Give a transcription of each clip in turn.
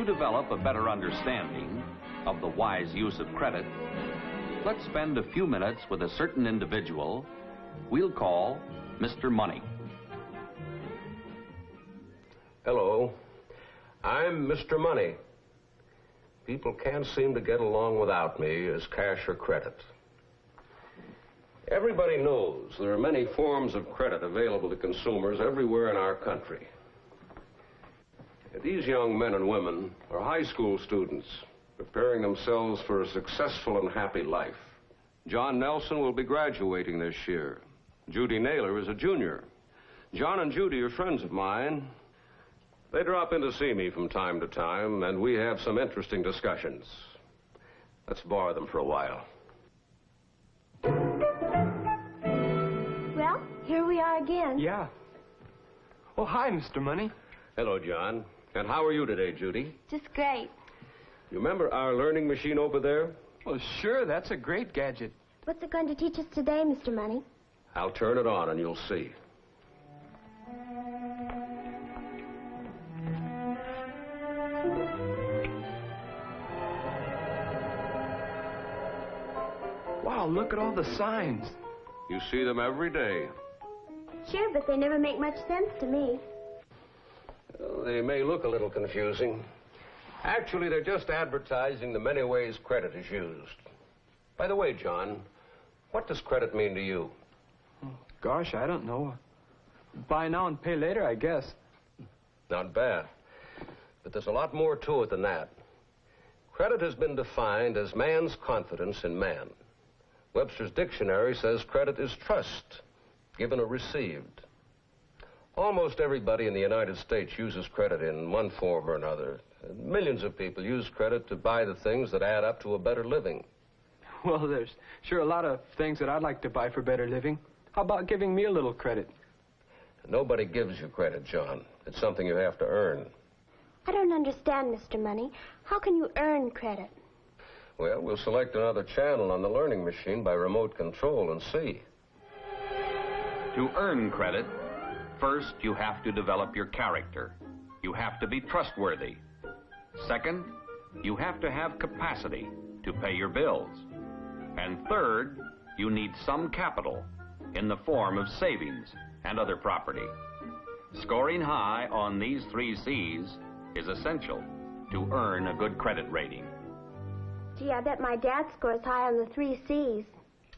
To develop a better understanding of the wise use of credit, let's spend a few minutes with a certain individual we'll call Mr. Money. Hello, I'm Mr. Money. People can't seem to get along without me as cash or credit. Everybody knows there are many forms of credit available to consumers everywhere in our country. These young men and women are high school students preparing themselves for a successful and happy life. John Nelson will be graduating this year. Judy Naylor is a junior. John and Judy are friends of mine. They drop in to see me from time to time, and we have some interesting discussions. Let's borrow them for a while. Well, here we are again. Yeah. Oh, hi, Mr. Money. Hello, John. And how are you today, Judy? Just great. You remember our learning machine over there? Well, sure, that's a great gadget. What's it going to teach us today, Mr. Money? I'll turn it on and you'll see. Wow, look at all the signs. You see them every day. Sure, but they never make much sense to me. Well, they may look a little confusing. Actually, they're just advertising the many ways credit is used. By the way, John, what does credit mean to you? Gosh, I don't know. Buy now and pay later, I guess. Not bad. But there's a lot more to it than that. Credit has been defined as man's confidence in man. Webster's dictionary says credit is trust, given or received. Almost everybody in the United States uses credit in one form or another. Millions of people use credit to buy the things that add up to a better living. Well, there's sure a lot of things that I'd like to buy for better living. How about giving me a little credit? Nobody gives you credit, John. It's something you have to earn. I don't understand, Mr. Money. How can you earn credit? Well, we'll select another channel on the learning machine by remote control and see. To earn credit, first you have to develop your character. You have to be trustworthy. Second, you have to have capacity to pay your bills. And third, you need some capital in the form of savings and other property. Scoring high on these 3 C's is essential to earn a good credit rating. Gee, I bet my dad scores high on the 3 C's.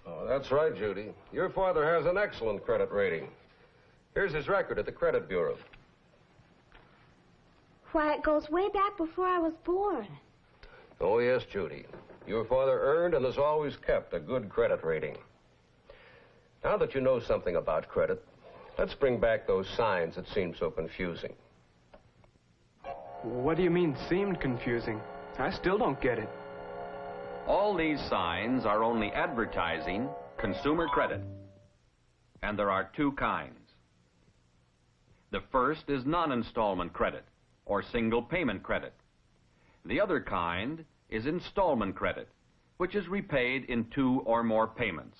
Oh, that's right, Judy. Your father has an excellent credit rating. Here's his record at the Credit Bureau. Why, it goes way back before I was born. Oh, yes, Judy. Your father earned and has always kept a good credit rating. Now that you know something about credit, let's bring back those signs that seem so confusing. What do you mean, seemed confusing? I still don't get it. All these signs are only advertising consumer credit. And there are 2 kinds. The first is non-installment credit, or single payment credit. The other kind is installment credit, which is repaid in 2 or more payments.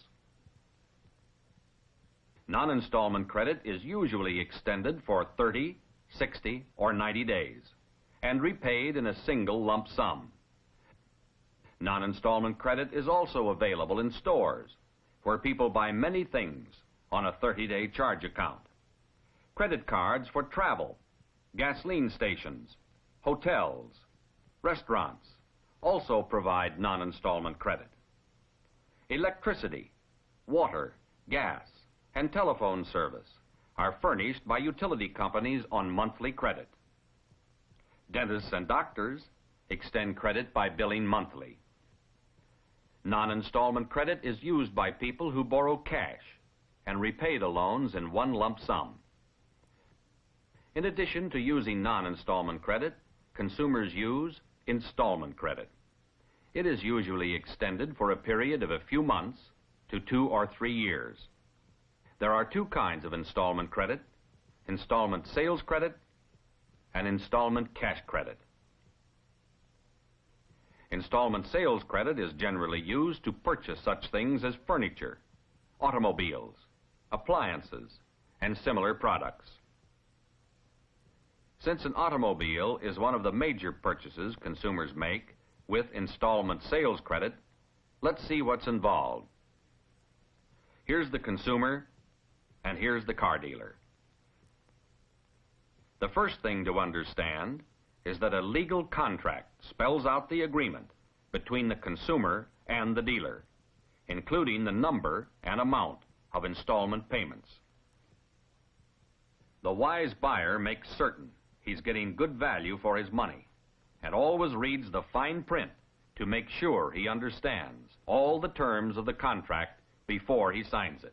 Non-installment credit is usually extended for 30, 60, or 90 days, and repaid in a single lump sum. Non-installment credit is also available in stores, where people buy many things on a 30-day charge account. Credit cards for travel, gasoline stations, hotels, restaurants also provide non-installment credit. Electricity, water, gas, and telephone service are furnished by utility companies on monthly credit. Dentists and doctors extend credit by billing monthly. Non-installment credit is used by people who borrow cash and repay the loans in one lump sum. In addition to using non-installment credit, consumers use installment credit. It is usually extended for a period of a few months to 2 or 3 years. There are 2 kinds of installment credit: installment sales credit and installment cash credit. Installment sales credit is generally used to purchase such things as furniture, automobiles, appliances, and similar products. Since an automobile is one of the major purchases consumers make with installment sales credit, let's see what's involved. Here's the consumer, and here's the car dealer. The first thing to understand is that a legal contract spells out the agreement between the consumer and the dealer, including the number and amount of installment payments. The wise buyer makes certain he's getting good value for his money and always reads the fine print to make sure he understands all the terms of the contract before he signs it.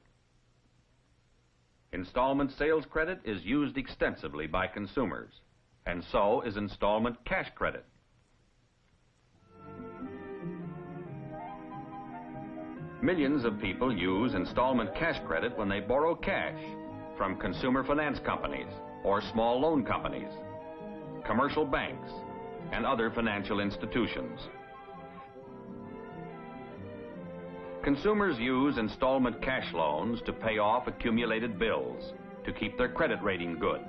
Installment sales credit is used extensively by consumers, and so is installment cash credit. Millions of people use installment cash credit when they borrow cash from consumer finance companies or small loan companies, commercial banks, and other financial institutions. Consumers use installment cash loans to pay off accumulated bills to keep their credit rating good.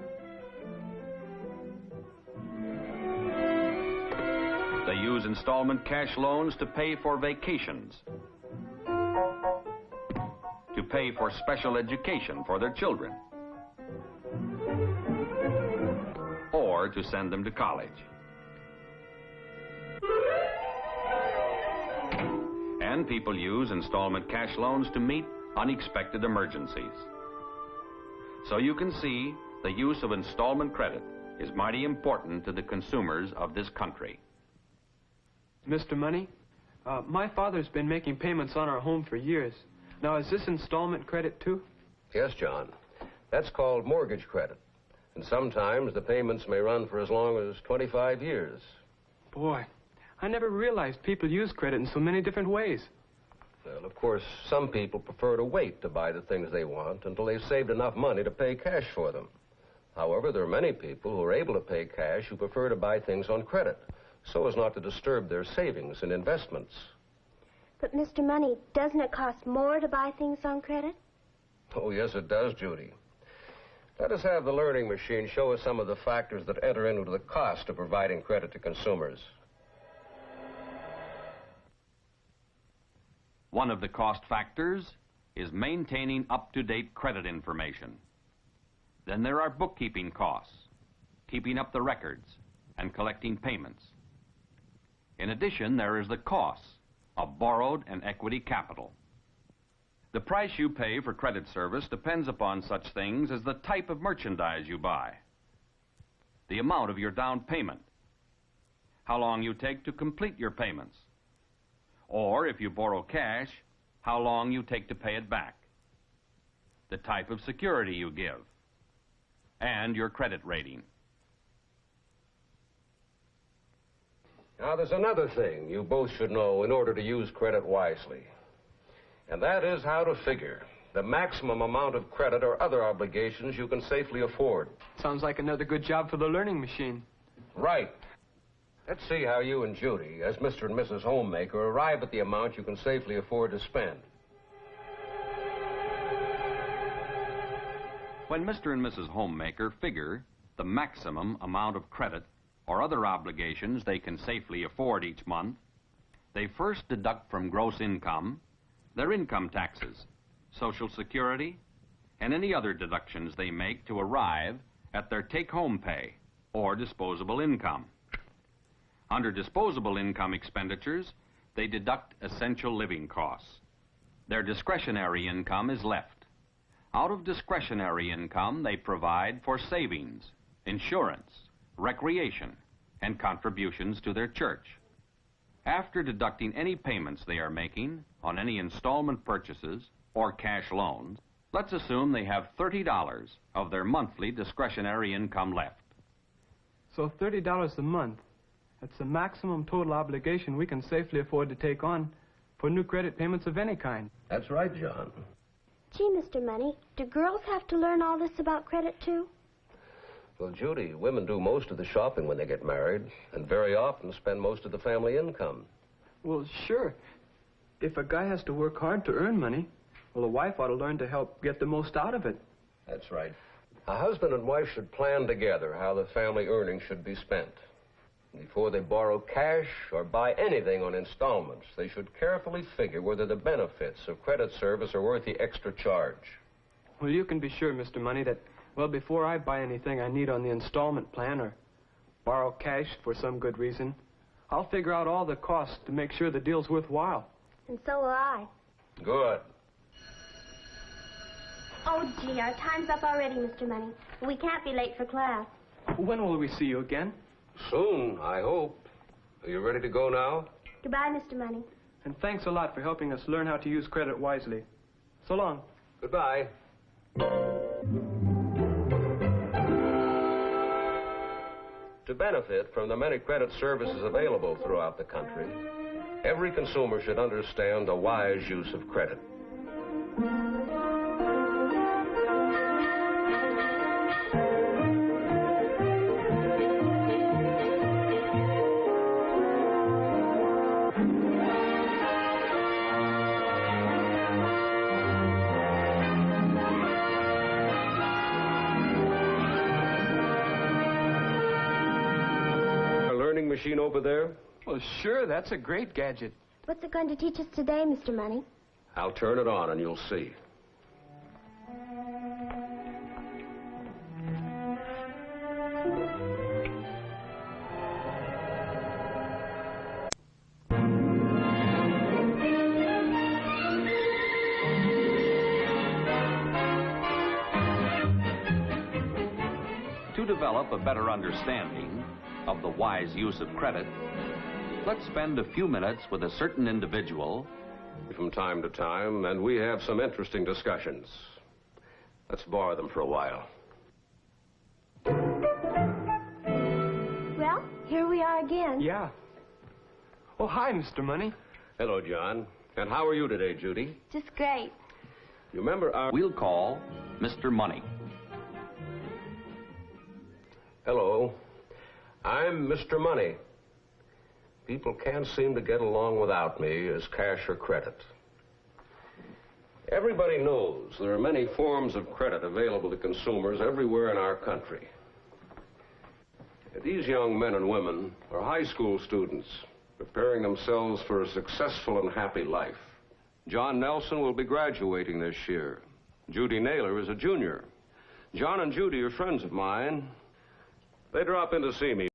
They use installment cash loans to pay for vacations, to pay for special education for their children, or to send them to college. And people use installment cash loans to meet unexpected emergencies. So you can see the use of installment credit is mighty important to the consumers of this country. Mr. Money, my father's been making payments on our home for years. Now, is this installment credit too? Yes, John. That's called mortgage credit. And sometimes the payments may run for as long as 25 years. Boy, I never realized people use credit in so many different ways. Well, of course, some people prefer to wait to buy the things they want until they've saved enough money to pay cash for them. However, there are many people who are able to pay cash who prefer to buy things on credit, so as not to disturb their savings and investments. But, Mr. Money, doesn't it cost more to buy things on credit? Oh, yes, it does, Judy. Let us have the learning machine show us some of the factors that enter into the cost of providing credit to consumers. One of the cost factors is maintaining up-to-date credit information. Then there are bookkeeping costs, keeping up the records, and collecting payments. In addition, there is the cost of borrowed and equity capital. The price you pay for credit service depends upon such things as the type of merchandise you buy, the amount of your down payment, how long you take to complete your payments, or if you borrow cash, how long you take to pay it back, the type of security you give, and your credit rating. Now, there's another thing you both should know in order to use credit wisely. And that is how to figure the maximum amount of credit or other obligations you can safely afford. Sounds like another good job for the learning machine. Right. Let's see how you and Judy, as Mr. and Mrs. Homemaker, arrive at the amount you can safely afford to spend. When Mr. and Mrs. Homemaker figure the maximum amount of credit or other obligations they can safely afford each month, they first deduct from gross income their income taxes, Social Security, and any other deductions they make to arrive at their take-home pay or disposable income. Under disposable income expenditures, they deduct essential living costs. Their discretionary income is left. Out of discretionary income, they provide for savings, insurance, recreation, and contributions to their church. After deducting any payments they are making on any installment purchases or cash loans, let's assume they have $30 of their monthly discretionary income left. So $30 a month, that's the maximum total obligation we can safely afford to take on for new credit payments of any kind. That's right, John. Gee, Mr. Money, do girls have to learn all this about credit, too? Well, Judy, women do most of the shopping when they get married, and very often spend most of the family income. Well, sure. If a guy has to work hard to earn money, well, a wife ought to learn to help get the most out of it. That's right. A husband and wife should plan together how the family earnings should be spent. Before they borrow cash or buy anything on installments, they should carefully figure whether the benefits of credit service are worth the extra charge. Well, you can be sure, Mr. Money, that, well, before I buy anything I need on the installment plan or borrow cash for some good reason, I'll figure out all the costs to make sure the deal's worthwhile. And so will I. Good. Oh, gee, our time's up already, Mr. Money. We can't be late for class. When will we see you again? Soon, I hope. Are you ready to go now? Goodbye, Mr. Money. And thanks a lot for helping us learn how to use credit wisely. So long. Goodbye. To benefit from the many credit services available throughout the country, every consumer should understand the wise use of credit. Machine over there? Well, sure, that's a great gadget. What's it going to teach us today, Mr. Money? I'll turn it on and you'll see. To develop a better understanding of the wise use of credit, let's spend a few minutes with a certain individual. From time to time, and we have some interesting discussions. Let's borrow them for a while. Well, here we are again. Yeah. Oh, hi, Mr. Money. Hello, John. And how are you today, Judy? Just great. You remember our... We'll call Mr. Money. Hello. I'm Mr. Money. People can't seem to get along without me as cash or credit. Everybody knows there are many forms of credit available to consumers everywhere in our country. These young men and women are high school students preparing themselves for a successful and happy life. John Nelson will be graduating this year. Judy Naylor is a junior. John and Judy are friends of mine. They drop in to see me